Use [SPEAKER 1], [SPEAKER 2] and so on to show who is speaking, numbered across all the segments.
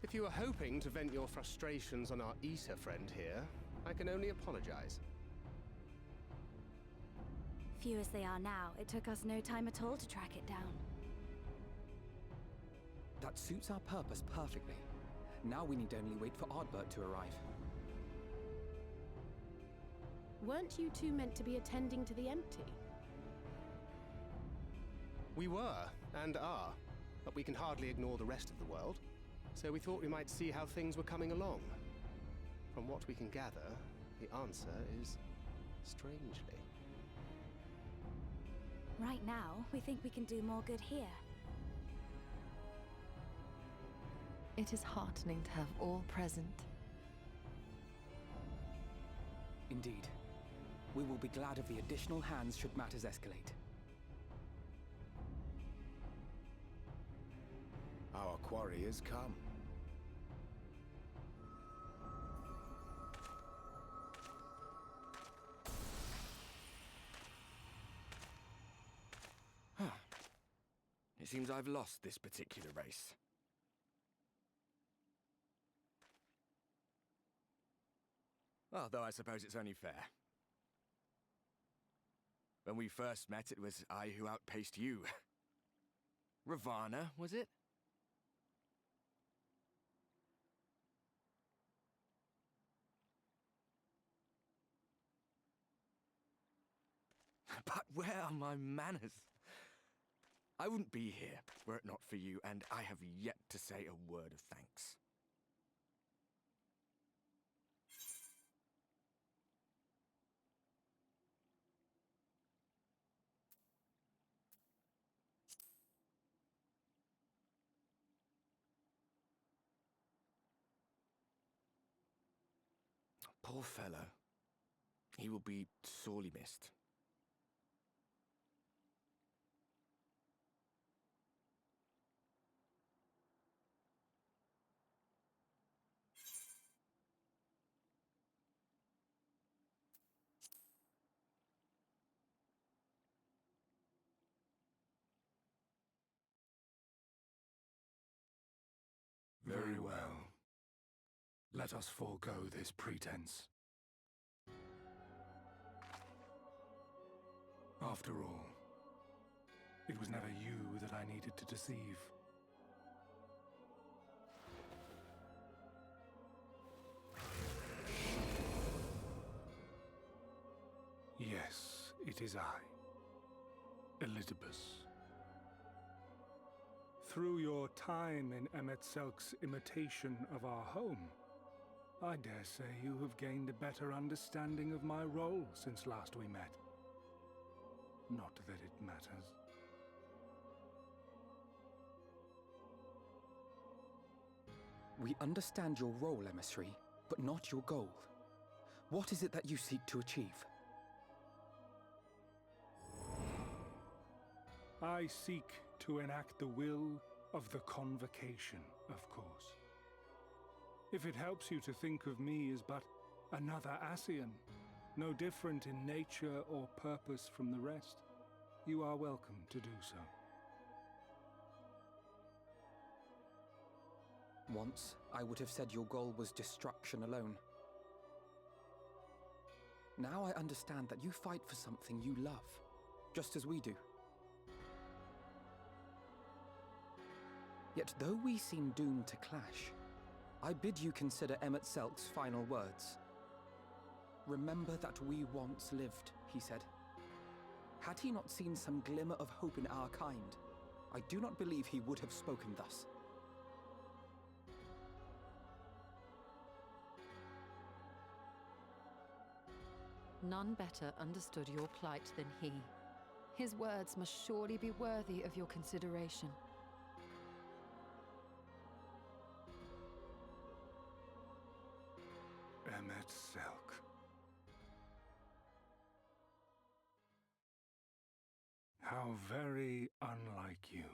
[SPEAKER 1] If you were hoping to vent your frustrations on our Issa friend here, I can only apologize.
[SPEAKER 2] Few as they are now, it took us no time at all to track it down.
[SPEAKER 3] That suits our purpose perfectly. Now we need only wait for Ardbert to arrive.
[SPEAKER 4] Weren't you two meant to be attending to the empty?
[SPEAKER 1] We were, and are, but we can hardly ignore the rest of the world. So we thought we might see how things were coming along. From what we can gather, the answer is strangely.
[SPEAKER 2] Right now, we think we can do more good here.
[SPEAKER 5] It is heartening to have all present.
[SPEAKER 3] Indeed. We will be glad of the additional hands should matters escalate.
[SPEAKER 6] Our quarry has come.
[SPEAKER 7] It seems I've lost this particular race. Well, though I suppose it's only fair. When we first met, it was I who outpaced you. Ravana, was it? But where are my manners? I wouldn't be here were it not for you, and I have yet to say a word of thanks. Poor fellow. He will be sorely missed.
[SPEAKER 8] Very well. Let us forego this pretense. After all, it was never you that I needed to deceive. Yes, it is I, Elizabeth. Through your time in Emet-Selk's imitation of our home, I dare say you have gained a better understanding of my role since last we met. Not that it matters.
[SPEAKER 3] We understand your role, emissary, but not your goal. What is it that you seek to achieve?
[SPEAKER 8] I seek to enact the will of the Convocation, of course. If it helps you to think of me as but another Ascian, no different in nature or purpose from the rest, you are welcome to do so.
[SPEAKER 3] Once, I would have said your goal was destruction alone. Now I understand that you fight for something you love, just as we do. Yet though we seem doomed to clash, I bid you consider Emet-Selk's final words. Remember that we once lived, he said. Had he not seen some glimmer of hope in our kind, I do not believe he would have spoken thus.
[SPEAKER 5] None better understood your plight than he. His words must surely be worthy of your consideration.
[SPEAKER 8] Emet-Selk. How very unlike you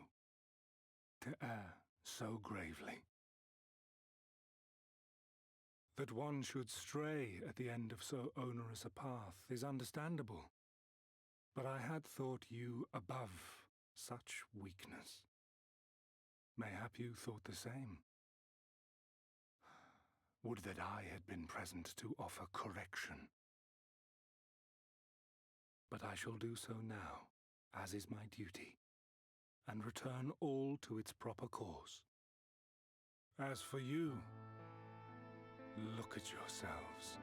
[SPEAKER 8] to err so gravely. That one should stray at the end of so onerous a path is understandable, but I had thought you above such weakness. Mayhap you thought the same. Would that I had been present to offer correction. But I shall do so now, as is my duty, and return all to its proper course. As for you, look at yourselves.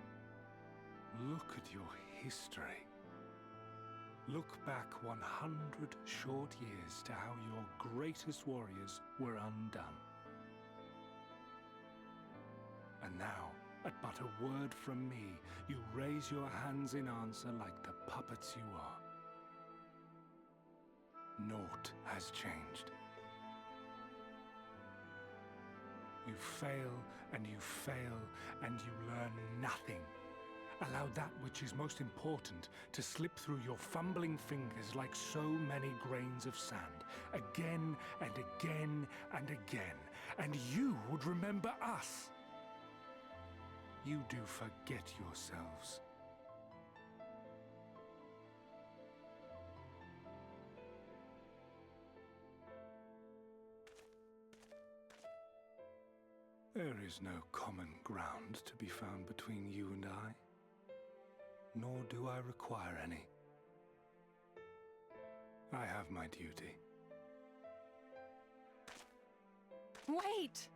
[SPEAKER 8] Look at your history. Look back 100 short years to how your greatest warriors were undone. And now, at but a word from me, you raise your hands in answer like the puppets you are. Naught has changed. You fail, and you fail, and you learn nothing. Allow that which is most important to slip through your fumbling fingers like so many grains of sand, again and again and again, and you would remember us. You do forget yourselves. There is no common ground to be found between you and I, nor do I require any. I have my duty.
[SPEAKER 5] Wait!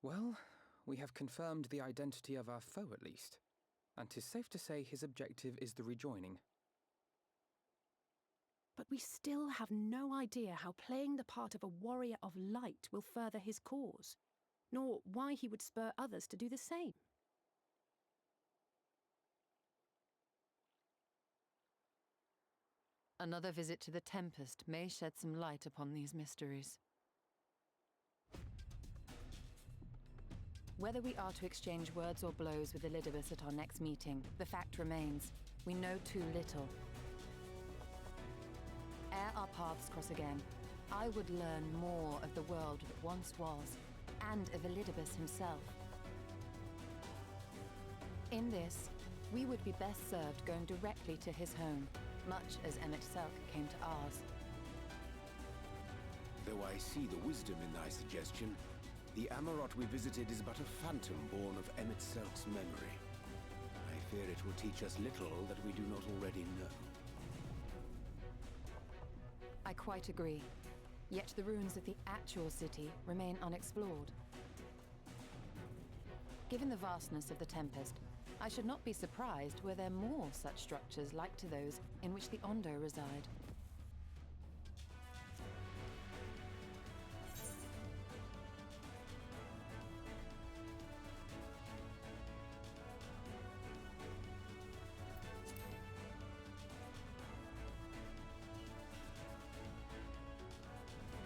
[SPEAKER 3] Well, we have confirmed the identity of our foe at least, and 'tis safe to say his objective is the rejoining.
[SPEAKER 4] But we still have no idea how playing the part of a warrior of light will further his cause, nor why he would spur others to do the same.
[SPEAKER 5] Another visit to the Tempest may shed some light upon these mysteries. Whether we are to exchange words or blows with Elidibus at our next meeting, the fact remains, we know too little. Ere our paths cross again, I would learn more of the world that once was, and of Elidibus himself. In this, we would be best served going directly to his home, much as Emmett Selk came to ours.
[SPEAKER 6] Though I see the wisdom in thy suggestion, the Amarot we visited is but a phantom born of Emmett Selk's memory. I fear it will teach us little that we do not already know.
[SPEAKER 5] I quite agree. Yet the ruins of the actual city remain unexplored. Given the vastness of the Tempest, I should not be surprised were there more such structures like to those in which the Ondo reside.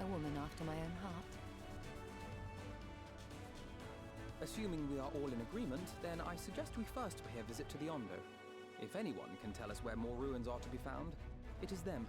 [SPEAKER 5] A woman after my own heart.
[SPEAKER 3] Assuming we are all in agreement, then I suggest we first pay a visit to the Ondo. If anyone can tell us where more ruins are to be found, it is them.